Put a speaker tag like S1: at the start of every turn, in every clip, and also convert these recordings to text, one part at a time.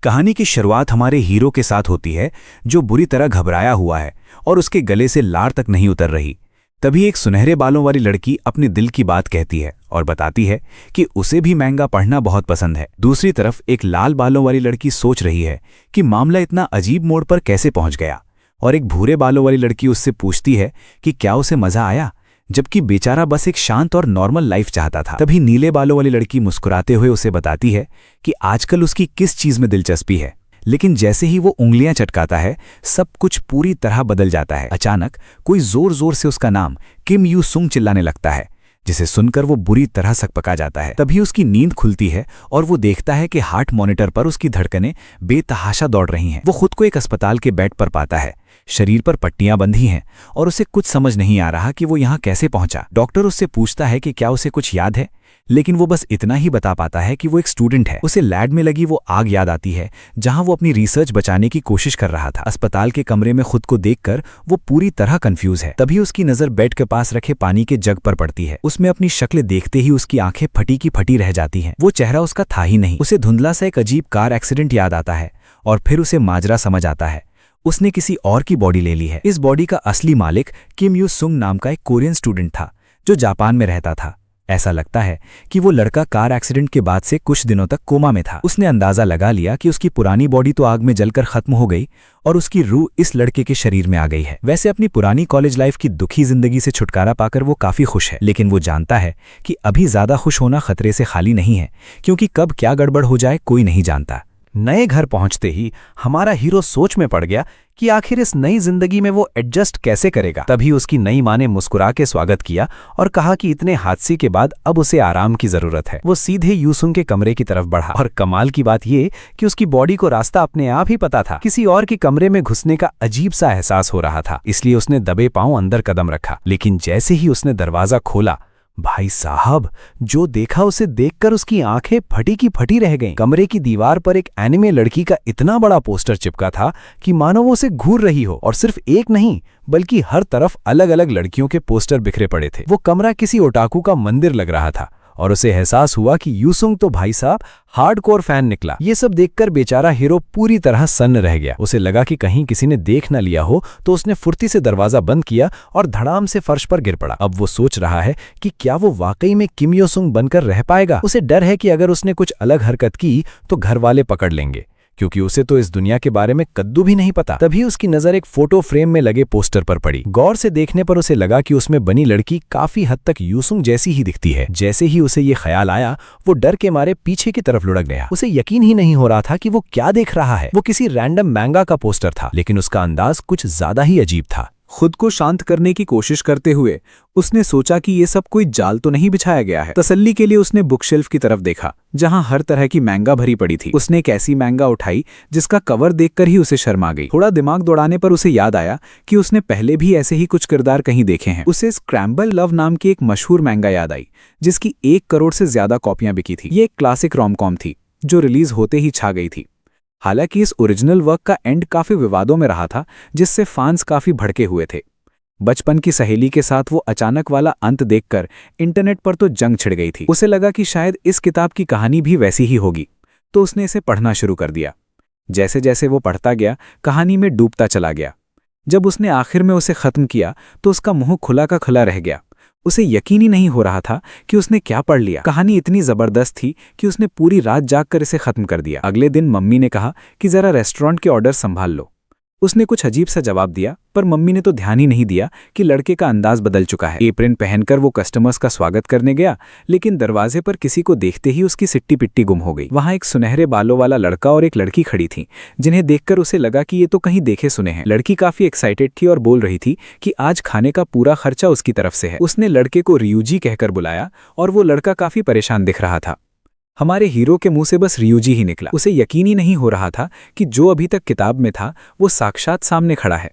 S1: कहानी की शुरुआत हमारे हीरो के साथ होती है, जो बुरी तरह घबराया हुआ है और उसके गले से लार तक नहीं उतर रही। तभी एक सुनहरे बालों वाली लड़की अपने दिल की बात कहती है और बताती है कि उसे भी महंगा पढ़ना बहुत पसंद है। दूसरी तरफ एक लाल बालों वाली लड़की सोच रही है कि मामला इतना अजीब मोड़ पर कैसे पहुंच गया, और एक भूरे बालों वाली लड़की उससे पूछती है कि क्या उसे मजा आया, जबकि बेचारा बस एक शांत और नॉर्मल लाइफ चाहता था। तभी नीले बालों वाली लड़की मुस्कुराते हुए उसे बताती है कि आजकल उसकी किस चीज में दिलचस्पी है, लेकिन जैसे ही वो उंगलियां चटकाता है सब कुछ पूरी तरह बदल जाता है। अचानक कोई जोर जोर से उसका नाम किम यू सुंग चिल्लाने लगता है, जिसे सुनकर वो बुरी तरह सकपका जाता है। तभी उसकी नींद खुलती है और वो देखता है कि हार्ट मॉनिटर पर उसकी धड़कनें बेतहाशा दौड़ रही हैं। वो खुद को एक अस्पताल के बेड पर पाता है, शरीर पर पट्टियां बंधी हैं और उसे कुछ समझ नहीं आ रहा कि वो यहाँ कैसे पहुंचा। डॉक्टर उससे पूछता है कि क्या उसे कुछ याद है, लेकिन वो बस इतना ही बता पाता है कि वो एक स्टूडेंट है। उसे लैब में लगी वो आग याद आती है जहां वो अपनी रिसर्च बचाने की कोशिश कर रहा था। अस्पताल के कमरे में खुद को देखकर वो पूरी तरह कंफ्यूज है। तभी उसकी नजर बेड के पास रखे पानी के जग पर पड़ती है। उसमें अपनी शक्ल देखते ही उसकी आंखें फटी की फटी रह जाती हैं। वो चेहरा उसका था ही नहीं। उसे धुंधला सा एक अजीब कार एक्सीडेंट याद आता है और फिर उसे माजरा समझ आता है, उसने किसी और की बॉडी ले ली है। इस बॉडी का असली मालिक किम यू सुंग नाम का एक कोरियन स्टूडेंट था जो जापान में रहता था। ऐसा लगता है कि वो लड़का कार एक्सीडेंट के बाद से कुछ दिनों तक कोमा में था। उसने अंदाजा लगा लिया कि उसकी पुरानी बॉडी तो आग में जलकर खत्म हो गई और उसकी रूह इस लड़के के शरीर में आ गई है। वैसे अपनी पुरानी कॉलेज लाइफ की दुखी जिंदगी से छुटकारा पाकर वो काफी खुश है, लेकिन वो जानता है कि अभी ज्यादा खुश होना खतरे से खाली नहीं है, क्योंकि कब क्या गड़बड़ हो जाए कोई नहीं जानता।
S2: नए घर पहुंचते ही हमारा हीरो सोच में पड़ गया कि आखिर इस नई जिंदगी में वो एडजस्ट कैसे करेगा। तभी उसकी नई माँ ने मुस्कुरा के स्वागत किया और कहा कि इतने हादसे के बाद अब उसे आराम की जरूरत है। वो सीधे यूसुंग के कमरे की तरफ बढ़ा और कमाल की बात ये कि उसकी बॉडी को रास्ता अपने आप ही पता था। किसी और के कमरे में घुसने का अजीब सा एहसास हो रहा था, इसलिए उसने दबे पांव अंदर कदम रखा। लेकिन जैसे ही उसने दरवाजा खोला, भाई साहब, जो देखा उसे देखकर उसकी आंखें फटी की फटी रह गईं। कमरे की दीवार पर एक एनिमे लड़की का इतना बड़ा पोस्टर चिपका था कि मानो वो उसे घूर रही हो, और सिर्फ एक नहीं बल्कि हर तरफ अलग अलग लड़कियों के पोस्टर बिखरे पड़े थे। वो कमरा किसी ओटाकू का मंदिर लग रहा था और उसे एहसास हुआ कि यूसुंग तो भाई साहब हार्डकोर फैन निकला। ये सब देखकर बेचारा हीरो पूरी तरह सन्न रह गया। उसे लगा कि कहीं किसी ने देख न लिया हो, तो उसने फुर्ती से दरवाजा बंद किया और धड़ाम से फर्श पर गिर पड़ा। अब वो सोच रहा है कि क्या वो वाकई में किम योसुंग बनकर रह पाएगा। उसे डर है कि अगर उसने कुछ अलग हरकत की तो घर वाले पकड़ लेंगे, क्योंकि उसे तो इस दुनिया के बारे में कद्दू भी नहीं पता। तभी उसकी नजर एक फोटो फ्रेम में लगे पोस्टर पर पड़ी। गौर से देखने पर उसे लगा कि उसमें बनी लड़की काफी हद तक यूसुंग जैसी ही दिखती है। जैसे ही उसे ये ख्याल आया, वो डर के मारे पीछे की तरफ लुढ़क गया। उसे यकीन ही नहीं हो रहा था कि वो क्या देख रहा है। वो किसी रैंडम मैंगा का पोस्टर था, लेकिन उसका अंदाज कुछ ज्यादा ही अजीब था।
S3: खुद को शांत करने की कोशिश करते हुए उसने सोचा कि ये सब कोई जाल तो नहीं बिछाया गया है। तसल्ली के लिए उसने बुकशेल्फ की तरफ देखा, जहां हर तरह की मैंगा भरी पड़ी थी। उसने एक ऐसी मैंगा उठाई जिसका कवर देखकर ही उसे शर्म आ गई। थोड़ा दिमाग दौड़ाने पर उसे याद आया कि उसने पहले भी ऐसे ही कुछ किरदार कहीं देखे हैं। उसे स्क्रैम्बल लव नाम की एक मशहूर मैंगा याद आई, जिसकी 1 करोड़ से ज्यादा कॉपियां बिकी थी। ये एक क्लासिक रोम-कॉम थी जो रिलीज होते ही छा गई थी। हालांकि इस ओरिजिनल वर्क का एंड काफी विवादों में रहा था, जिससे फैंस काफी भड़के हुए थे। बचपन की सहेली के साथ वो अचानक वाला अंत देखकर इंटरनेट पर तो जंग छिड़ गई थी। उसे लगा कि शायद इस किताब की कहानी भी वैसी ही होगी, तो उसने इसे पढ़ना शुरू कर दिया। जैसे जैसे वो पढ़ता गया, कहानी में डूबता चला गया। जब उसने आखिर में उसे खत्म किया तो उसका मुंह खुला का खुला रह गया। उसे यकीन ही नहीं हो रहा था कि उसने क्या पढ़ लिया। कहानी इतनी जबरदस्त थी कि उसने पूरी रात जागकर इसे खत्म कर दिया। अगले दिन मम्मी ने कहा कि जरा रेस्टोरेंट के ऑर्डर संभाल लो। उसने कुछ अजीब सा जवाब दिया, पर मम्मी ने तो ध्यान ही नहीं दिया कि लड़के का अंदाज बदल चुका है। एप्रन पहनकर वो कस्टमर्स का स्वागत करने गया, लेकिन दरवाजे पर किसी को देखते ही उसकी सिट्टी पिट्टी गुम हो गई। वहां एक सुनहरे बालों वाला लड़का और एक लड़की खड़ी थी, जिन्हें देखकर उसे लगा कि ये तो कहीं देखे सुने हैं। लड़की काफी एक्साइटेड थी और बोल रही थी कि आज खाने का पूरा खर्चा उसकी तरफ से है। उसने लड़के को रियूजी कहकर बुलाया और वो लड़का काफी परेशान दिख रहा था। हमारे हीरो के मुंह से बस रियूजी ही निकला। उसे यकीन ही नहीं हो रहा था कि जो अभी तक किताब में था वो साक्षात सामने खड़ा है।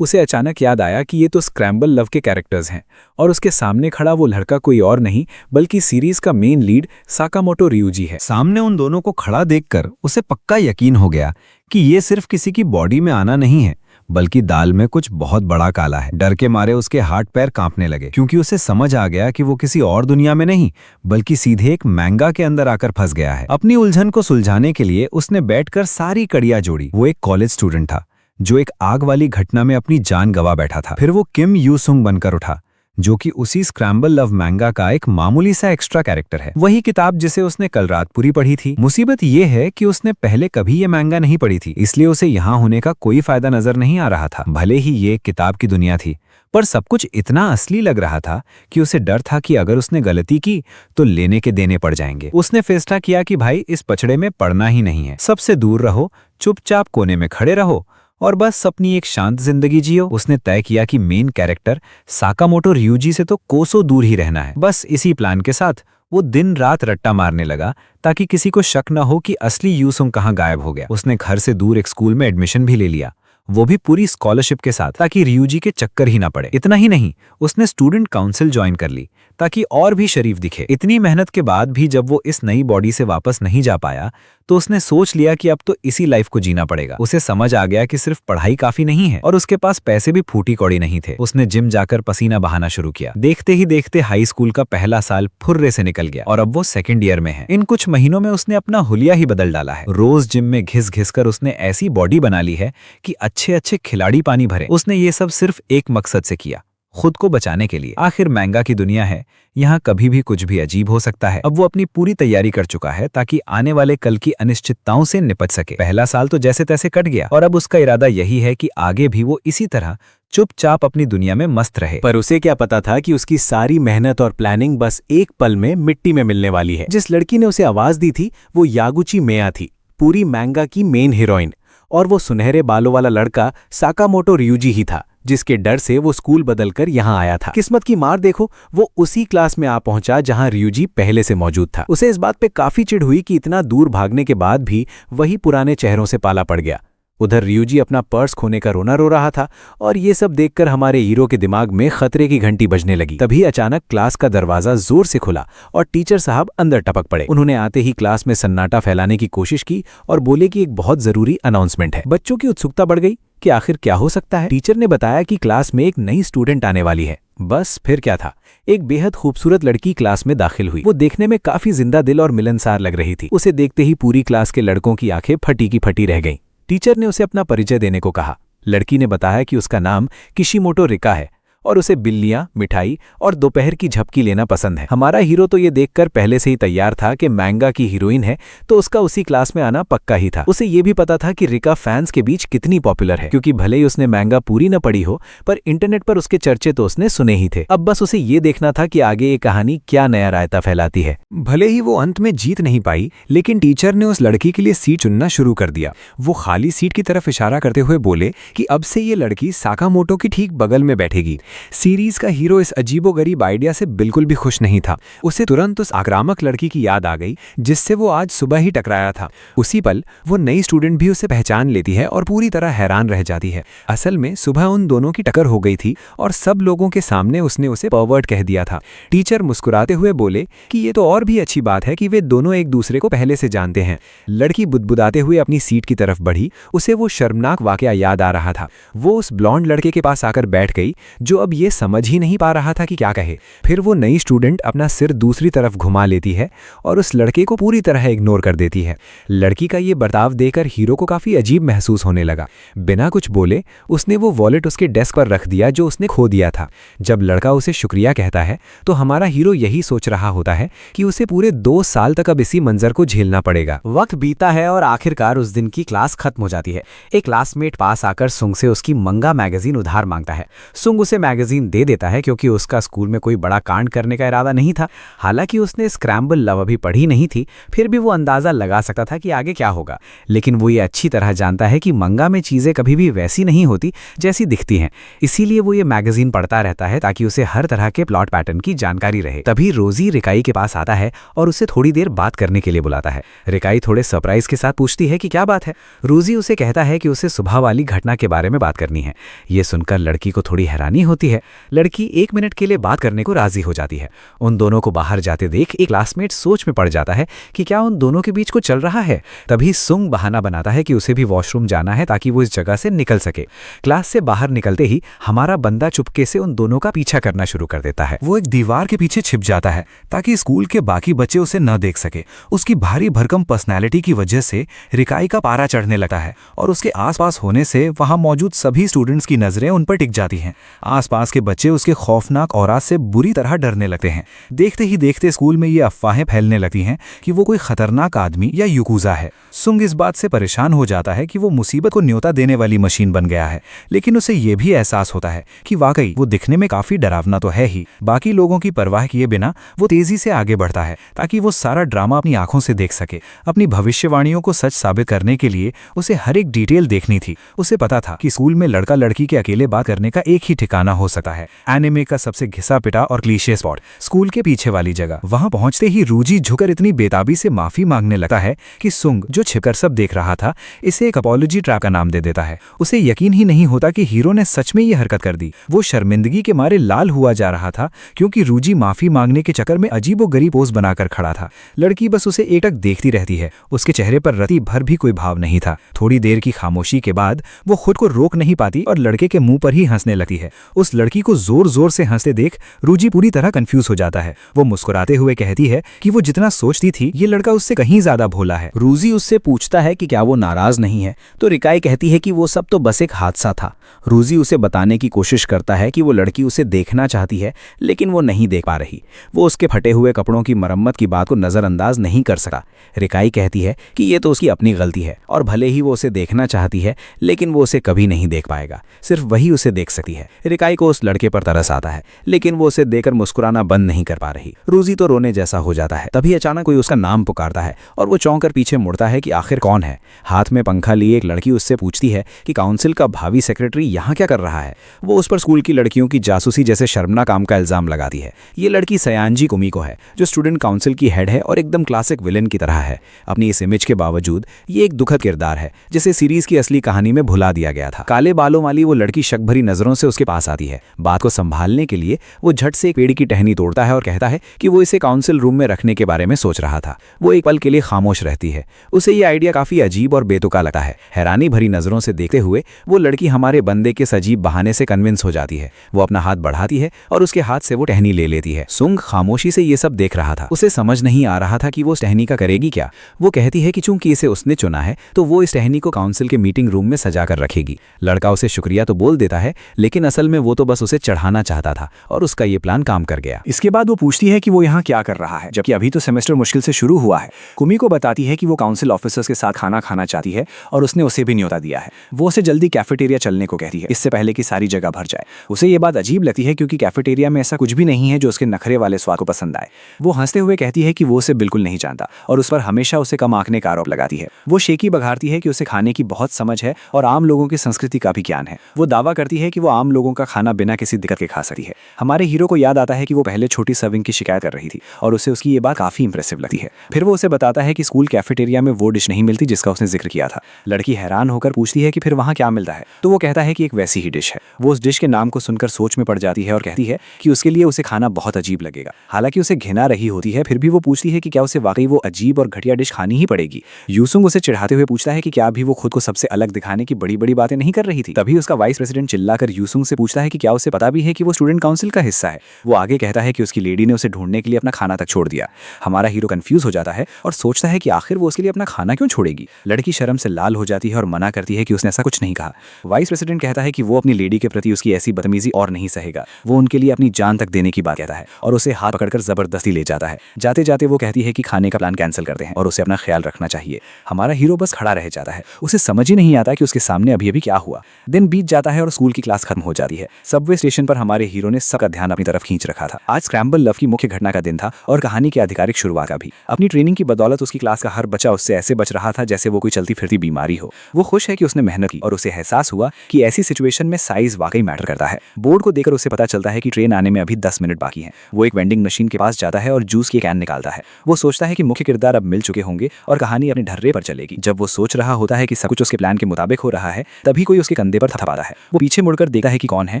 S3: उसे अचानक याद आया कि ये तो स्क्रैम्बल लव के कैरेक्टर्स हैं और उसके सामने खड़ा वो लड़का कोई और नहीं बल्कि सीरीज का मेन लीड साकामोटो रियूजी है।
S2: सामने उन दोनों को खड़ा देखकर उसे पक्का यकीन हो गया कि ये सिर्फ किसी की बॉडी में आना नहीं है, बल्कि दाल में कुछ बहुत बड़ा काला है। डर के मारे उसके हाथ पैर कांपने लगे, क्योंकि उसे समझ आ गया कि वो किसी और दुनिया में नहीं बल्कि सीधे एक मैंगा के अंदर आकर फंस गया है। अपनी उलझन को सुलझाने के लिए उसने बैठकर सारी कड़ियां जोड़ी। वो एक कॉलेज स्टूडेंट था जो एक आग वाली घटना में अपनी जान गंवा बैठा था। फिर वो किम यू सुंग बनकर उठा, जो कि उसी स्क्रैम्बल लव मैंगा का एक मामूली सा एक्स्ट्रा कैरेक्टर है। वही किताब जिसे उसने कल रात पूरी पढ़ी थी। मुसीबत ये है कि उसने पहले कभी ये मैंगा नहीं पढ़ी थी, इसलिए उसे यहाँ होने का कोई फायदा नजर नहीं आ रहा था। भले ही ये एक किताब की दुनिया थी, पर सब कुछ इतना असली लग रहा था कि उसे डर था कि अगर उसने गलती की तो लेने के देने पड़ जाएंगे। उसने फैसला किया कि भाई इस पचड़े में पड़ना ही नहीं है, सबसे दूर रहो, चुपचाप कोने में खड़े रहो और बस अपनी एक शांत जिंदगी जियो। उसने तय किया कि मेन कैरेक्टर साकामोटो ryuji से तो कोसों दूर ही रहना है। बस इसी प्लान के साथ वो दिन रात रट्टा मारने लगा ताकि किसी को शक न हो कि असली यूसुंग कहाँ गायब हो गया। उसने घर से दूर एक स्कूल में एडमिशन भी ले लिया, वो भी पूरी स्कॉलरशिप के साथ, ताकि ryuji के चक्कर ही ना पड़े। इतना ही नहीं, उसने स्टूडेंट काउंसिल ज्वाइन कर ली ताकि और भी शरीफ दिखे। इतनी मेहनत के बाद भी जब वो इस नई बॉडी से वापस नहीं जा पाया तो उसने सोच लिया कि अब तो इसी लाइफ को जीना पड़ेगा। उसे समझ आ गया कि सिर्फ पढ़ाई काफी नहीं है और उसके पास पैसे भी फूटी कौड़ी नहीं थे। उसने जिम जाकर पसीना बहाना शुरू किया। देखते ही देखते हाई स्कूल का पहला साल फुर्रे से निकल गया और अब वो सेकेंड ईयर में है। इन कुछ महीनों में उसने अपना हुलिया ही बदल डाला है। रोज जिम में घिस घिस कर उसने ऐसी बॉडी बना ली है कि अच्छे अच्छे खिलाड़ी पानी भरे। उसने ये सब सिर्फ एक मकसद से किया, खुद को बचाने के लिए। आखिर मैंगा की दुनिया है, यहाँ कभी भी कुछ भी अजीब हो सकता है। अब वो अपनी पूरी तैयारी कर चुका है ताकि आने वाले कल की अनिश्चितताओं से निपट सके। पहला साल तो जैसे तैसे कट गया और अब उसका इरादा यही है कि आगे भी वो इसी तरह चुपचाप अपनी दुनिया में मस्त रहे।
S1: पर उसे क्या पता था कि उसकी सारी मेहनत और प्लानिंग बस एक पल में मिट्टी में मिलने वाली है। जिस लड़की ने उसे आवाज दी थी वो यागुची मेया थी, पूरी मैंगा की मेन हीरोइन, और वो सुनहरे बालों वाला लड़का साकामोटो ryuji ही था, जिसके डर से वो स्कूल बदलकर यहाँ आया था। किस्मत की मार देखो, वो उसी क्लास में आ पहुंचा जहां ryuji पहले से मौजूद था। उसे इस बात पे काफी चिढ़ हुई कि इतना दूर भागने के बाद भी वही पुराने चेहरों से पाला पड़ गया। उधर ryuji अपना पर्स खोने का रोना रो रहा था और ये सब देखकर हमारे हीरो के दिमाग में खतरे की घंटी बजने लगी। तभी अचानक क्लास का दरवाजा जोर से खुला और टीचर साहब अंदर टपक पड़े। उन्होंने आते ही क्लास में सन्नाटा फैलाने की कोशिश की और बोले कि एक बहुत जरूरी अनाउंसमेंट है। बच्चों की उत्सुकता बढ़ गई कि आखिर क्या हो सकता है। टीचर ने बताया कि क्लास में एक नई स्टूडेंट आने वाली है। बस फिर क्या था, एक बेहद खूबसूरत लड़की क्लास में दाखिल हुई। वो देखने में काफी जिंदा दिल और मिलनसार लग रही थी। उसे देखते ही पूरी क्लास के लड़कों की आंखें फटी की फटी रह गईं। टीचर ने उसे अपना परिचय देने को कहा। लड़की ने बताया कि उसका नाम किशिमोटो रिका है और उसे बिल्लियां, मिठाई और दोपहर की झपकी लेना पसंद है। हमारा हीरो तो ये देखकर पहले से ही तैयार था कि मैंगा की हीरोइन है तो उसका उसी क्लास में आना पक्का ही था। उसे ये भी पता था कि रिका फैंस के बीच कितनी पॉपुलर है, क्योंकि भले ही उसने मैंगा पूरी न पढ़ी हो पर इंटरनेट पर उसके चर्चे तो उसने सुने ही थे। अब बस उसे ये देखना था कि आगे ये कहानी क्या नया रायता फैलाती है।
S3: भले ही वो अंत में जीत नहीं पाई, लेकिन टीचर ने उस लड़की के लिए सीट चुनना शुरू कर दिया। वो खाली सीट की तरफ इशारा करते हुए बोले कि अब से ये लड़की साकामोटो की ठीक बगल में बैठेगी। सीरीज का हीरो इस अजीबोगरीब आइडिया से बिल्कुल भी खुश नहीं था। उसे तुरंत उस आक्रामक लड़की की याद आ गई जिससे वो आज सुबह ही टकराया था। उसी पल वो नई स्टूडेंट भी उसे पहचान लेती है और पूरी तरह हैरान रह जाती है। असल में सुबह उन दोनों की टक्कर हो गई थी और सब लोगों के सामने उसने उसे परवर्ट कह दिया था। टीचर मुस्कुराते हुए बोले कि ये तो और भी अच्छी बात है कि वे दोनों एक दूसरे को पहले से जानते हैं। लड़की बुदबुदाते हुए अपनी सीट की तरफ बढ़ी। उसे वो शर्मनाक वाकया याद आ रहा था। वो उस ब्लॉन्ड लड़के के पास आकर बैठ गई जो अब ये समझ ही नहीं पा रहा था कि क्या कहे। फिर वो नई स्टूडेंट अपना सिर दूसरी तरफ घुमा लेती है और उस लड़के को पूरी तरह इग्नोर कर देती है। लड़की का ये बर्ताव देखकर हीरो को काफी अजीब महसूस होने लगा। बिना कुछ बोले उसने वो वॉलेट उसके डेस्क पर रख दिया जो उसने खो दिया था। जब लड़का उसे शुक्रिया कहता है तो हमारा हीरो यही सोच रहा होता है कि उसे पूरे 2 साल तक अब इसी मंजर को झेलना पड़ेगा।
S2: वक्त बीता है और आखिरकार उस दिन की क्लास खत्म हो जाती है। एक क्लासमेट पास आकर सुंग से उसकी मंगा मैगजीन उधार मांगता है। सुंग उसे मैगजीन दे देता है क्योंकि उसका स्कूल में कोई बड़ा कांड करने का इरादा नहीं था। हालांकि उसने स्क्रैम्बल लव अभी पढ़ी नहीं थी, फिर भी वो अंदाजा लगा सकता था कि आगे क्या होगा। लेकिन वो ये अच्छी तरह जानता है कि मंगा में चीजें कभी भी वैसी नहीं होती जैसी दिखती हैं। इसीलिए वो ये मैगजीन पढ़ता रहता है ताकि उसे हर तरह के प्लॉट पैटर्न की जानकारी रहे। तभी रोजी रिकाई के पास आता है और उसे थोड़ी देर बात करने के लिए बुलाता है। रिकाई थोड़े सरप्राइज के साथ पूछती है कि क्या बात है। रोजी उसे कहता है कि उसे सुबह वाली घटना के बारे में बात करनी है। ये सुनकर लड़की को थोड़ी हैरानी होती होती है। लड़की 1 मिनट के लिए बात करने को राजी हो जाती है। उन दोनों को बाहर जाते देख एक क्लासमेट सोच में पड़ जाता है कि क्या उन दोनों के बीच कुछ चल रहा है। तभी सुंग बहाना बनाता है कि उसे भी वॉशरूम जाना है ताकि वो इस जगह से निकल सके। क्लास से बाहर निकलते ही हमारा बंदा चुपके से उन दोनों का पीछा करना शुरू कर देता है।
S1: वो एक दीवार के पीछे छिप जाता है ताकि स्कूल के बाकी बच्चे उसे न देख सके। उसकी भारी भरकम पर्सनैलिटी की वजह से रिकाई का पारा चढ़ने लगता है और उसके आसपास होने से वहां मौजूद सभी स्टूडेंट्स की नजरें उन पर टिक जाती हैं। आसपास के बच्चे उसके खौफनाक औरात से बुरी तरह डरने लगते हैं। देखते ही देखते स्कूल में ये अफवाहें फैलने लगती हैं कि वो कोई खतरनाक आदमी या युकूजा है। सुंग इस बात से परेशान हो जाता है कि वो मुसीबत को न्योता देने वाली मशीन बन गया है, लेकिन उसे ये भी एहसास होता है कि वाकई वो दिखने में काफी डरावना तो है ही। बाकी लोगों की परवाह किए बिना वो तेजी से आगे बढ़ता है ताकि वो सारा ड्रामा अपनी आंखों से देख सके। अपनी भविष्यवाणियों को सच साबित करने के लिए उसे हर एक डिटेल देखनी थी। उसे पता था कि स्कूल में लड़का लड़की के अकेले बात करने का एक ही ठिकाना हो सकता है, एनिमे का सबसे घिसा पिटा और क्लीशे स्पॉट, स्कूल के पीछे वाली जगह। वहां पहुंचते ही रूजी झुकर इतनी बेताबी से माफी मांगने लगता है कि सुंग, जो छिपकर सब देख रहा था, इसे एक अपॉलॉजी ट्रैप का नाम दे देता है। उसे यकीन ही नहीं होता कि हीरो ने सच में ये हरकत कर दी। वो शर्मिंदगी के मारे लाल हुआ जा रहा था क्योंकि रूजी माफी मांगने के चक्कर में अजीबोगरीब पोज बनाकर खड़ा था। लड़की बस उसे एकटक देखती रहती है। उसके चेहरे पर रति भर भी कोई भाव नहीं था। थोड़ी देर की खामोशी के बाद वो खुद को रोक नहीं पाती और लड़के के मुंह पर ही हंसने लगती है। उस लड़की को जोर जोर से हंसते देख रूजी पूरी तरह कंफ्यूज हो जाता है। वो मुस्कुराते हुए कहती है कि वो जितना सोचती थी ये लड़का उससे कहीं ज्यादा भोला है।
S2: रूजी उससे पूछता है कि क्या वो नाराज नहीं है, तो रिकाई कहती है कि वो सब तो बस एक हादसा था। रूजी उसे बताने की कोशिश करता है कि वो लड़की उसे देखना चाहती है, लेकिन वो नहीं देख पा रही। वो उसके फटे हुए कपड़ों की मरम्मत की बात को नजरअंदाज नहीं कर सका। रिकाई कहती है कि ये तो उसकी अपनी गलती है और भले ही वो उसे देखना चाहती है, लेकिन वो उसे कभी नहीं देख पाएगा। सिर्फ वही उसे देख सकती है। रिकाई को उस लड़के पर तरस आता है, लेकिन वो उसे देखकर मुस्कुराना बंद नहीं कर पा रही। रूजी तो रोने जैसा हो जाता है। तभी अचानक कोई उसका नाम पुकारता है और वो चौंक कर पीछे मुड़ता है कि आखिर कौन है। हाथ में पंखा लिए एक लड़की उससे पूछती है कि काउंसिल का भावी सेक्रेटरी यहाँ क्या कर रहा है। वो उस पर स्कूल की लड़कियों की जासूसी जैसे शर्मनाक काम का इल्जाम लगाती है। ये लड़की सयांजी कुमिको है, जो स्टूडेंट काउंसिल की हेड है और एकदम क्लासिक विलेन की तरह है। अपनी इस इमेज के बावजूद ये एक दुखद किरदार है जिसे सीरीज की असली कहानी में भुला दिया गया था। काले बालों वाली वो लड़की शक भरी नजरों से उसके पास आती है। बात को संभालने के लिए वो झट से एक पेड़ की टहनी तोड़ता है और कहता है कि वो इसे काउंसिल रूम में रखने के बारे में सोच रहा था। वो एक पल के लिए खामोश रहती है। उसे ये आइडिया काफी अजीब और बेतुका लगता है। हैरानी भरी नजरों से देखते हुए वो लड़की हमारे बंदे के अजीब बहाने से कन्विंस हो जाती है। वो अपना हाथ बढ़ाती है और उसके हाथ से वो टहनी ले लेती है। सुंग खामोशी से ये सब देख रहा था। उसे समझ नहीं आ रहा था कि वो इस टहनी का करेगी क्या। वो कहती है कि चूंकि इसे उसने चुना है तो वो इस टहनी को काउंसिल के मीटिंग रूम में सजा कर रखेगी। लड़का उसे शुक्रिया तो बोल देता है, लेकिन असल में वो तो बस उसे चढ़ाना चाहता था और उसका ये प्लान काम कर गया।
S3: इसके बाद वो पूछती है कि वो यहाँ क्या कर रहा है, जबकि अभी तो सेमेस्टर मुश्किल से शुरू हुआ है। कुमी को बताती है कि वो काउंसिल ऑफिसर्स के साथ खाना खाना चाहती है और उसने उसे भी न्योता दिया है। वो उसे जल्दी कैफेटेरिया चलने को कहती है, इससे पहले कि सारी जगह भर जाए। उसे ये बात अजीब लगती है क्योंकि कैफेटेरिया में ऐसा कुछ भी नहीं है जो उसके नखरे वाले स्वाद को पसंद आए। वो हंसते हुए कहती है कि वो उसे बिल्कुल नहीं जानता और उस पर हमेशा उसे कम आंकने का आरोप लगाती है। वो शेकी बघारती है कि उसे खाने की बहुत समझ है और आम लोगों की संस्कृति का भी ज्ञान है। वो दावा करती है कि वो आम लोगों का खाना बिना किसी दिक्कत के खा सकती है। हमारे हीरो को याद आता है कि वो पहले छोटी सर्विंग की शिकायत कर रही थी और उसे उसकी ये बात काफी इंप्रेसिव लगती है। फिर वो उसे बताता है कि स्कूल कैफेटेरिया में वो डिश नहीं मिलती जिसका उसने जिक्र किया था। लड़की हैरान होकर पूछती है कि फिर वहां क्या मिलता है, तो वो कहता है कि एक वैसी ही डिश है। वो उस डिश के नाम को सुनकर सोच में पड़ जाती है और कहती है कि उसके लिए उसे खाना बहुत अजीब लगेगा। हालांकि उसे घिना रही होती है, फिर भी वो पूछती है कि क्या उसे वाकई वो अजीब और घटिया डिश खानी ही पड़ेगी। यूसुंग उसे चिढ़ाते हुए पूछता है कि क्या अभी वो खुद को सबसे अलग दिखाने की बड़ी बड़ी बातें नहीं कर रही थी। तभी उसका वाइस प्रेसिडेंट चिल्लाकर यूसुंग से पूछता है कि क्या उसे पता भी है कि वो स्टूडेंट काउंसिल का हिस्सा है। वो आगे कहता है कि उसकी लेडी ने उसे ढूंढने के लिए अपना खाना तक छोड़ दिया। हमारा हीरो कंफ्यूज हो जाता है और सोचता है कि आखिर वो उसके लिए अपना खाना क्यों छोड़ेगी। लड़की शर्म से लाल हो जाती है और मना करती है कि उसने ऐसा कुछ नहीं कहा। वाइस प्रेसिडेंट कहता है कि वो अपनी लेडी के प्रति उसकी ऐसी बदतमीजी और नहीं सहेगा। वो उनके लिए अपनी जान तक देने की बात कहता है और उसे हाथ पकड़कर जबरदस्ती ले जाता है। जाते जाते वो कहती है कि खाने का प्लान कैंसिल करते हैं और उसे अपना ख्याल रखना चाहिए। हमारा हीरो बस खड़ा रह जाता है। उसे समझ ही नहीं आता कि उसके सामने अभी अभी क्या हुआ। दिन बीत जाता है और स्कूल की क्लास खत्म हो जाती है। सबवे स्टेशन पर हमारे हीरो ने सबका ध्यान अपनी तरफ खींच रखा था। आज स्क्रैम्बल लव की मुख्य घटना का दिन था और कहानी की आधिकारिक शुरुआत का भी। अपनी ट्रेनिंग की बदौलत उसकी क्लास का हर बच्चा उससे ऐसे बच रहा था जैसे वो कोई चलती फिरती बीमारी हो। वो खुश है कि उसने मेहनत की और उसे एहसास हुआ कि ऐसी सिचुएशन में साइज वाकई मैटर करता है। बोर्ड को देखकर उसे पता चलता है कि ट्रेन आने में अभी 10 मिनट बाकी हैं। वो एक वेंडिंग मशीन के पास जाता है और जूस की कैन निकालता है। वो सोचता है कि मुख्य किरदार अब मिल चुके होंगे और कहानी अपने ढर्रे पर चलेगी। जब वो सोच रहा होता है कि सब कुछ उसके प्लान के मुताबिक हो रहा है, तभी कोई उसके कंधे पर थपथपाता है। वो पीछे मुड़कर देखता है कि कौन है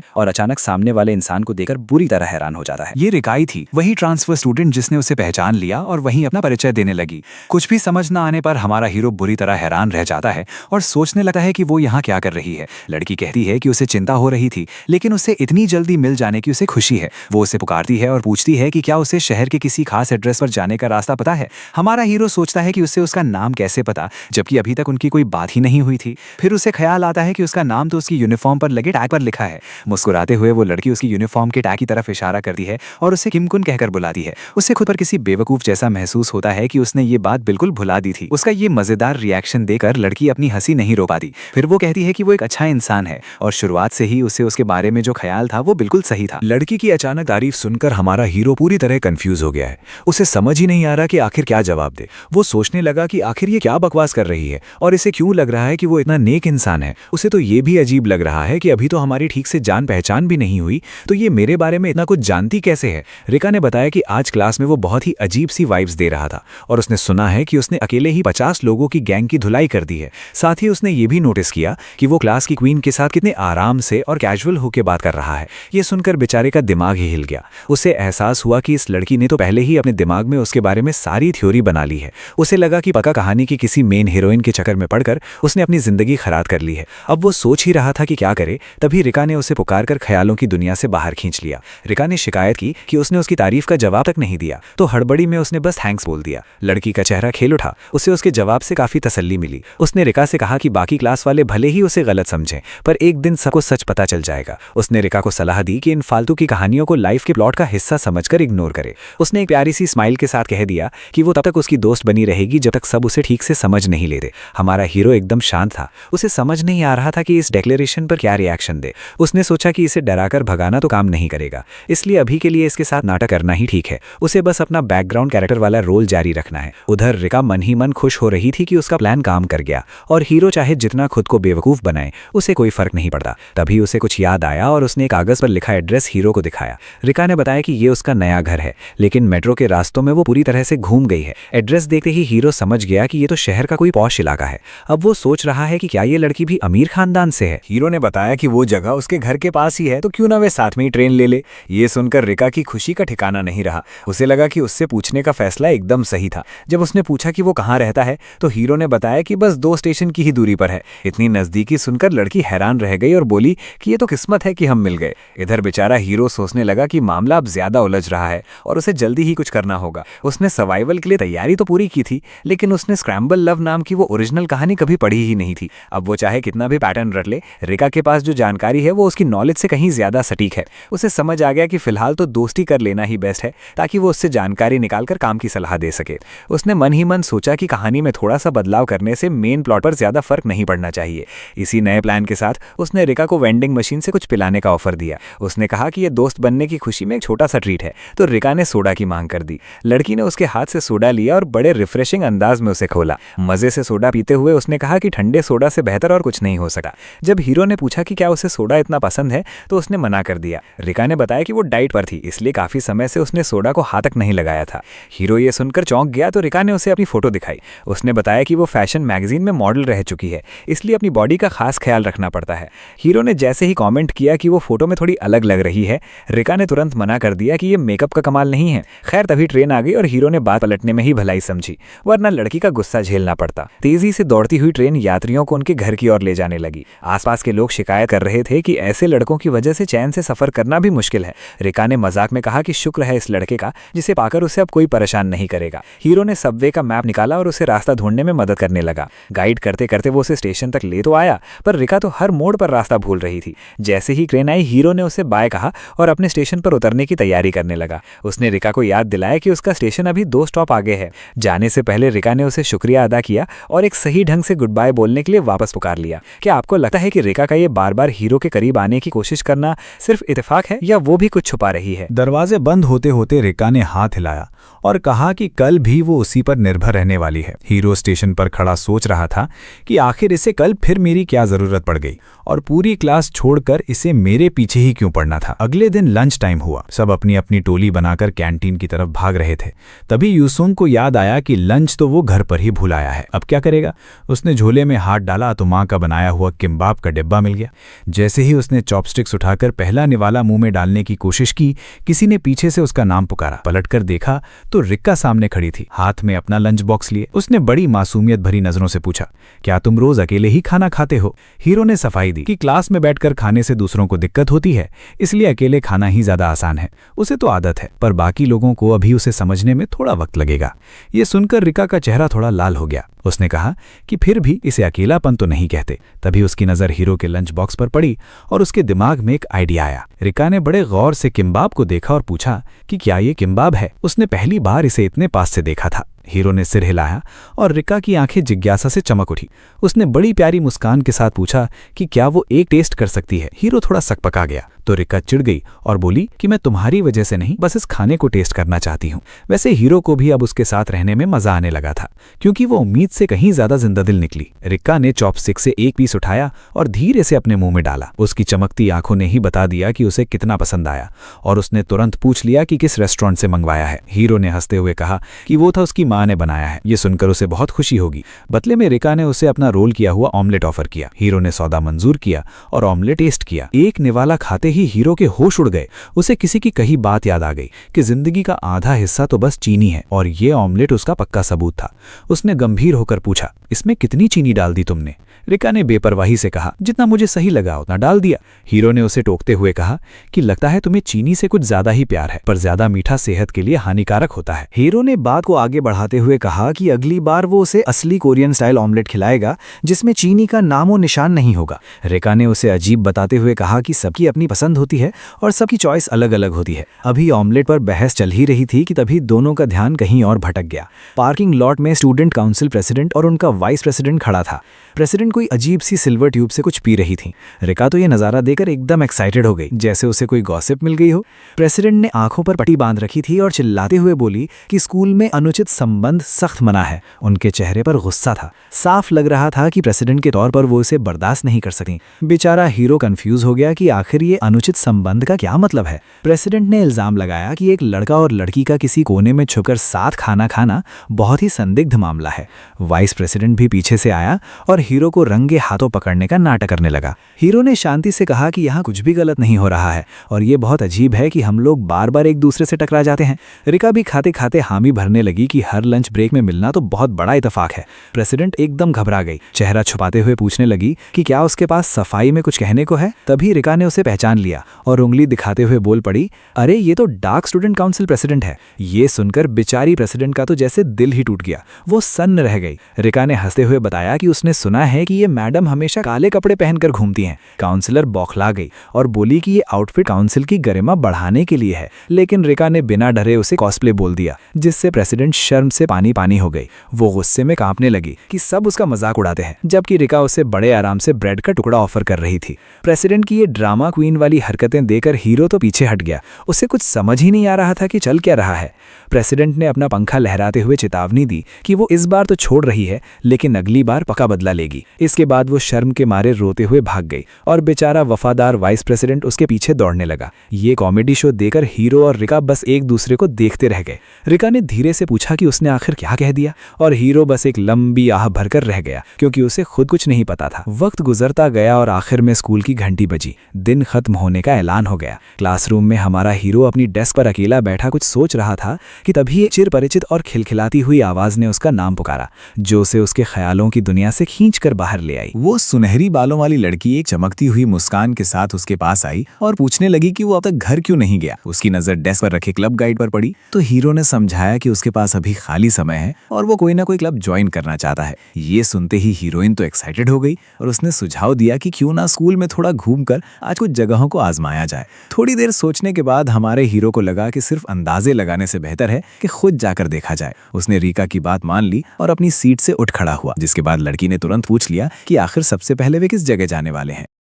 S3: और अचानक सामने वाले इंसान को देखकर बुरी तरह हैरान हो जाता है। ये रिकाई थी, वही ट्रांसफर स्टूडेंट जिसने उसे पहचान लिया और वहीं अपना परिचय देने लगी। कुछ भी समझ न आने पर हमारा हीरो बुरी तरह हैरान रह जाता है और सोचने लगता है कि वो यहाँ क्या कर रही है। लड़की कहती है कि उसे चिंता हो रही थी, लेकिन उसे इतनी जल्दी मिल जाने की उसे खुशी है। वो उसे पुकारती है और पूछती है कि क्या उसे शहर के किसी खास एड्रेस पर जाने का रास्ता पता है। हमारा हीरो सोचता है कि उसे उसका नाम कैसे पता, जबकि अभी तक उनकी कोई बात ही नहीं हुई थी। फिर उसे ख्याल आता है कि उसका नाम तो उसकी यूनिफॉर्म पर लगे टैग पर लिखा है। मुस्कुराते हुए वो लड़की उसकी यूनिफॉर्म के टैग की तरफ इशारा करती है और उसे किमकुन कहकर बुलाती है। उसे खुद पर किसी बेवकूफ जैसा महसूस होता है कि उसने ये बात बिल्कुल भुला दी थी। उसका ये मजेदार रिएक्शन देकर लड़की अपनी हंसी नहीं रोक पाती। फिर वो कहती है कि वो एक अच्छा इंसान है और शुरुआत से ही उसे उसके बारे में जो ख्याल था वो बिल्कुल सही था।
S1: लड़की की अचानक तारीफ सुनकर हमारा हीरो पूरी तरह कंफ्यूज हो गया है। उसे समझ ही नहीं आ रहा कि आखिर क्या जवाब दे। वो सोचने लगा कि आखिर ये क्या बकवास कर रही है और इसे क्यों लग रहा है कि वो इतना नेक इंसान है। उसे तो ये भी अजीब लग रहा है कि अभी तो हमारी ठीक से जान पहचान भी नहीं हुई, तो ये मेरे बारे में इतना कुछ जानती कैसे है। रिका ने बताया कि आज क्लास में वो बहुत ही अजीब सी वाइब्स दे रहा था और उसने सुना है कि उसने अकेले ही 50 लोगों की गैंग की धुलाई कर दी है। साथ ही उसने ये भी नोटिस किया कि वो क्लास की क्वीन के साथ कितने आराम से और कैजुअल होकर बात कर रहा है। ये सुनकर बेचारे का दिमाग ही हिल गया। उसे एहसास हुआ कि इस लड़की ने तो पहले ही अपने दिमाग में उसके बारे में सारी थ्योरी बना ली है। उसे लगा कि पक्का कहानी की किसी मेन हीरोइन के चक्कर में पड़कर उसने अपनी जिंदगी खराब कर ली है। अब वो सोच ही रहा था कि क्या करे, तभी रिका ने उसे पुकारकर ख्यालों की दुनिया से बाहर खींच लिया। रिका ने शिकायत की कि उसने उसकी तारीफ का जवाब तक नहीं दिया, तो हड़बड़ी में उसने बस थैंक्स बोल दिया। लड़की का चेहरा खेल उठा। उसे उसके जवाब से काफी तसल्ली मिली। उसने रिका से कहा कि बाकी क्लास वाले भले ही उसे गलत समझें, पर एक दिन सबको सच पता चल जाएगा। उसने रिका को सलाह दी कि इन फालतू की कहानियों को लाइफ के प्लॉट का हिस्सा समझकर इग्नोर करे। उसने एक प्यारी सी स्माइल के साथ कह दिया कि वो तब तक उसकी दोस्त बनी रहेगी जब तक सब उसे ठीक से समझ नहीं लेते। हमारा हीरो एकदम शांत था। उसे समझ नहीं आ रहा था कि इस डिक्लेरेशन पर क्या रिएक्शन दे। उसने सोचा कि इसे डराकर भगाना तो काम नहीं करेगा, इसलिए अभी के लिए इसके साथ नाटक करना ही ठीक है। उसे बस अपना बैकग्राउंड कैरेक्टर वाला रोल जारी रखना है। उधर रिका मन ही मन खुश हो रही थी कि उसका प्लान काम कर गया और हीरो चाहे जितना खुद को बेवकूफ बनाए, उसे कोई फर्क नहीं पड़ता। तभी उसे कुछ याद आया और उसने कागज पर लिखा एड्रेस हीरो को दिखाया। रिका ने बताया कि ये उसका नया घर है, लेकिन मेट्रो के रास्तों में वो पूरी तरह से घूम गई है। एड्रेस देखते ही हीरो समझ गया कि ये तो शहर का कोई पॉश इलाका है। अब वो सोच रहा है कि क्या ये लड़की भी अमीर खानदान से है। हीरो ने बताया कि वो जगह उसके घर के पास ही है, तो क्यों ना वे साथ में ही ट्रेन ले ले। ये सुनकर रिका की खुशी का ठिकाना नहीं रहा। उसे लगा कि उससे पूछने का फैसला एकदम सही था। जब उसने पूछा कि वो कहाँ रहता है, तो हीरो ने बताया कि बस 2 स्टेशन की ही दूरी पर है। इतनी नजदीकी सुनकर लड़की हैरान रह गई और बोली कि ये तो किस्मत है कि हम मिल गए। इधर बेचारा हीरो सोचने लगा कि मामला अब ज्यादा उलझ रहा है और उसे जल्दी ही कुछ करना होगा। उसने सर्वाइवल के लिए तैयारी तो पूरी की थी, लेकिन उसने स्क्रैम्बल लव नाम की वो ओरिजिनल कहानी कभी पढ़ी ही नहीं थी। अब वो चाहे कितना भी पैटर्न रट ले, रिका के पास जो जानकारी है वो उसकी नॉलेज से कहीं ज्यादा सटीक है। उसे समझ आ गया कि फिलहाल तो दोस्ती कर लेना ही बेस्ट है, ताकि वो उससे जानकारी निकालकर काम की सलाह दे सके। उसने मन ही मन सोचा कि कहानी में थोड़ा सा बदलाव करने से मेन प्लॉट पर ज्यादा फर्क नहीं पड़ना चाहिए। इसी नए प्लान के साथ उसने रिका को वेंडिंग मशीन से कुछ पिलाने का ऑफर दिया। उसने कहा कि ये दोस्त बनने की खुशी में एक छोटा सा ट्रीट है, तो रिका ने सोडा की मांग कर दी। लड़की ने उसके हाथ से सोडा लिया और बड़े रिफ्रेशिंग अंदाज में उसे खोला। मजे से सोडा पीते हुए उसने कहा कि ठंडे सोडा से बेहतर और कुछ नहीं हो सका। जब हीरो ने पूछा कि क्या उसे सोडा इतना पसंद है, तो उसने मना कर दिया। रिका ने बताया कि वो डाइट पर थी, इसलिए काफी समय से उसने सोडा को हाथ तक नहीं लगाया था। हीरो ये सुनकर चौंक गया, तो रिका ने उसे अपनी फोटो दिखाई। उसने बताया कि वो फैशन मैगजीन में मॉडल रह चुकी है, इसलिए अपनी बॉडी का खास ख्याल रखना पड़ता है। हीरो ने जैसे ही कमेंट किया कि वो फोटो में थोड़ी अलग लग रही है, रिका ने तुरंत मना कर दिया कि ये मेकअप का कमाल नहीं है। खैर तभी ट्रेन आ गई और हीरो ने बात पलटने में ही भलाई समझी, वरना लड़की का गुस्सा झेलना पड़ता। तेजी से दौड़ती हुई ट्रेन यात्रियों को उनके घर की ओर ले जाने लगी। आसपास के लोग शिकायत कर रहे थे कि ऐसे लड़कों की वजह से चैन से सफर करना भी मुश्किल है। रिका ने मजाक में कहा कि शुक्र है इस लड़के का, जिसे पाकर उसे अब कोई परेशान नहीं करेगा। हीरो ने सबवे का मैप निकाला और उसे रास्ता ढूंढने में मदद करने लगा। गाइड करते करते वो उसे स्टेशन तक ले तो आया, पर रिका तो हर मोड़ पर रास्ता भूल रही थी। जैसे ही ट्रेन आई, हीरो ने उसे बाय कहा और अपने स्टेशन पर उतरने की तैयारी करने लगा। उसने रिका को याद दिलाया कि उसका स्टेशन अभी 2 स्टॉप आगे है। जाने से पहले रिका ने उसे शुक्रिया अदा किया और एक सही ढंग से गुड बाय बोलने के लिए वापस पुकार लिया। क्या आपको लगता है कि रिका का ये बार बार हीरो के करीब आने की कोशिश करना सिर्फ इत्तेफाक है, या वो भी कुछ छुपा रही है? दरवाजे बंद होते होते रिका ने हाथ हिलाया और कहा कि कल भी वो उसी पर निर्भर रहने वाली है। हीरो स्टेशन पर खड़ा सोच रहा था कि आखिर इसे कल फिर मेरी क्या जरूरत पड़ गई और पूरी क्लास छोड़कर इसे मेरे पीछे ही क्यों पड़ना था। अगले दिन लंच टाइम हुआ। सब अपनी अपनी टोली बनाकर कैंटीन की तरफ भाग रहे थे। तभी यूसुंग को याद आया कि लंच तो वो घर पर ही भूल आया है, अब क्या करेगा। उसने झोले में हाथ डाला तो माँ का बनाया हुआ किम्बाब का डिब्बा मिल गया। जैसे ही उसने चॉपस्टिक्स उठाकर पहला निवाला मुंह में डालने की कोशिश की, किसी ने पीछे से उसका नाम पुकारा। पलटकर देखा तो रिक्का सामने खड़ी थी, हाथ में अपना लंच बॉक्स लिए। उसने बड़ी मासूमियत भरी नजरों से पूछा, क्या तुम रोज अकेले ही खाना खाते हो? हीरो ने सफाई दी कि क्लास में बैठकर खाने से दूसरों को दिक्कत होती है, इसलिए अकेले खाना ही ज्यादा आसान है। उसे तो आदत है, पर बाकी लोगों को अभी उसे समझने में थोड़ा वक्त लगेगा। ये सुनकर रिका का चेहरा थोड़ा लाल हो गया। उसने कहा कि फिर भी इसे अकेलापन तो नहीं कहते। तभी उसकी नजर हीरो के लंच बॉक्स पर पड़ी और उसके दिमाग में एक आइडिया आया। रिका ने बड़े गौर से किम्बाब को देखा और पूछा कि क्या ये किम्बाब है? उसने पहली बार इसे इतने पास से देखा था। हीरो ने सिर हिलाया और रिका की आंखें जिज्ञासा से चमक उठी। उसने बड़ी प्यारी मुस्कान के साथ पूछा कि क्या वो एक टेस्ट कर सकती है? हीरो थोड़ा सकपका गया तो रिका चिढ़ गई और बोली कि मैं तुम्हारी वजह से नहीं, बस इस खाने को टेस्ट करना चाहती हूँ। वैसे हीरो को भी अब उसके साथ रहने में मजा आने लगा था, क्योंकि वो उम्मीद से कहीं ज्यादा जिंदादिल निकली। रिका ने चॉपस्टिक से एक पीस उठाया और धीरे से अपने मुंह में डाला। उसकी चमकती आंखों ने ही बता दिया कि उसे कितना पसंद आया, और उसने तुरंत पूछ लिया कि किस रेस्टोरेंट से मंगवाया है। हीरो ने हंसते हुए कहा कि वो था उसकी माँ ने बनाया है। ये सुनकर उसे बहुत खुशी होगी। बदले में रिका ने उसे अपना रोल किया हुआ ऑमलेट ऑफर किया। हीरो ने सौदा मंजूर किया और ऑमलेट टेस्ट किया। एक निवाला खाते ही हीरो के होश उड़ गए। उसे किसी की कही बात याद आ गई कि जिंदगी का आधा हिस्सा तो बस चीनी है, और ये ऑमलेट उसका पक्का सबूत था। उसने गंभीर होकर पूछा, इसमें कितनी चीनी डाल दी तुमने? रिका ने बेपरवाही से कहा, जितना मुझे सही लगा उतना डाल दिया। हीरो ने उसे टोकते हुए कहा कि लगता है तुम्हें चीनी से कुछ ज्यादा ही प्यार है, पर ज्यादा मीठा सेहत के लिए हानिकारक होता है।
S2: हीरो ने बात को आगे बढ़ाते हुए कहा कि अगली बार वो उसे असली कोरियन स्टाइल ऑमलेट खिलाएगा जिसमें चीनी का नामो निशान नहीं होगा। रिका ने उसे अजीब बताते हुए कहा कि सबकी अपनी पसंद होती है और सबकी चॉइस अलग अलग होती है। अभी ऑमलेट पर बहस चल ही रही थी कि तभी दोनों का ध्यान कहीं और भटक गया। पार्किंग लॉट में स्टूडेंट काउंसिल प्रेसिडेंट और उनका वाइस प्रेसिडेंट खड़ा था। प्रेसिडेंट कोई अजीब सी सिल्वर ट्यूब से कुछ पी रही थी। रिका तो ये नजारा देखकर एकदम एक्साइटेड हो गई, जैसे उसे कोई गॉसिप मिल गई हो। प्रेसिडेंट ने आंखों पर पट्टी बांध रखी थी और चिल्लाते हुए बोली कि स्कूल में अनुचित संबंध सख्त मना है। उनके चेहरे पर गुस्सा था। साफ लग रहा था कि प्रेसिडेंट के तौर पर वो इसे बर्दाश्त नहीं कर सकती। बेचारा हीरो कंफ्यूज हो गया कि आखिर ये अनुचित संबंध का क्या मतलब है। प्रेसिडेंट ने इल्जाम लगाया कि एक लड़का और लड़की का किसी कोने में छुपकर साथ खाना खाना बहुत ही संदिग्ध मामला है। वाइस प्रेसिडेंट भी पीछे से आया और हीरो को रंगे हाथों पकड़ने का नाटक करने लगा। हीरो ने शांति से कहा कि यहाँ कुछ भी गलत नहीं हो रहा है और ये बहुत अजीब है कि हम लोग बार बार एक दूसरे से टकरा जाते हैं। रिका भी खाते खाते हामी भरने लगी कि हर लंच ब्रेक में मिलना तो बहुत बड़ा इतफाक है। प्रेसिडेंट एकदम घबरा गई, चेहरा छुपाते हुए पूछने लगी कि क्या उसके पास सफाई में कुछ कहने को है। तभी रिका ने उसे पहचान लिया और उंगली दिखाते हुए बोल पड़ी, अरे ये तो डार्क स्टूडेंट काउंसिल प्रेसिडेंट है। ये सुनकर बेचारी प्रेसिडेंट का तो जैसे दिल ही टूट गया, वो सन्न रह गई। रिका ने हंसते हुए बताया कि उसने सुना है कि ये मैडम हमेशा काले कपड़े पहनकर घूमती हैं। काउंसलर बौखला गई और बोली कि ये आउटफिट काउंसिल की गरिमा बढ़ाने के लिए है, लेकिन रिका ने बिना डरे उसे कॉस्प्ले बोल दिया, जिससे प्रेसिडेंट शर्म से पानी पानी हो गई। वो गुस्से में कांपने लगी कि सब उसका मजाक उड़ाते हैं, जबकि रिका उसे बड़े आराम से ब्रेड का टुकड़ा ऑफर कर रही थी। प्रेसिडेंट की ये ड्रामा क्वीन वाली हरकतें देखकर हीरो तो पीछे हट गया। उसे कुछ समझ ही नहीं आ रहा था कि चल क्या रहा है। प्रेसिडेंट ने अपना पंखा लहराते हुए चेतावनी दी कि वो इस बार तो छोड़ रही है, लेकिन अगली बार पक्का बदला लेगी। इसके बाद वो शर्म के मारे रोते हुए भाग गई और बेचारा वफादार वाइस प्रेसिडेंट उसके पीछे दौड़ने लगा। ये कॉमेडी शो देखकर हीरो और रिका बस एक दूसरे को देखते रह गए। रिका ने धीरे से पूछा कि उसने आखिर क्या कह दिया, और हीरो बस एक लंबी आह भरकर रह गया, क्योंकि उसे खुद कुछ नहीं पता था। वक्त गुजरता गया और आखिर में स्कूल की घंटी बजी। दिन खत्म होने का ऐलान हो गया। क्लासरूम में हमारा हीरो अपनी डेस्क पर अकेला बैठा कुछ सोच रहा था कि तभी एक चिर परिचित और खिलखिलाती हुई आवाज ने उसका नाम पुकारा, जो उसे उसके ख्यालों की दुनिया से खींचकर बाहर ले आई।
S3: वो सुनहरी बालों वाली लड़की एक चमकती हुई मुस्कान के साथ उसके पास आई और पूछने लगी कि वो अब तक घर क्यों नहीं गया। उसकी नजर डेस्क पर रखे क्लब गाइड पर पड़ी तो हीरो ने समझाया कि उसके पास अभी खाली समय है और वो कोई ना कोई क्लब ज्वाइन करना चाहता है। ये सुनते ही हीरोइन तो एक्साइटेड हो गई और उसने सुझाव दिया कि क्यों ना स्कूल में थोड़ा घूमकर आज कुछ जगहों को आजमाया जाए। थोड़ी देर सोचने के बाद हमारे हीरो को लगा कि सिर्फ अंदाजे लगाने से बेहतर है कि खुद जाकर देखा जाए। उसने रीका की बात मान ली और अपनी सीट से उठ खड़ा हुआ, जिसके बाद लड़की ने तुरंत पूछ लिया कि आखिर सबसे पहले वे किस जगह जाने वाले हैं।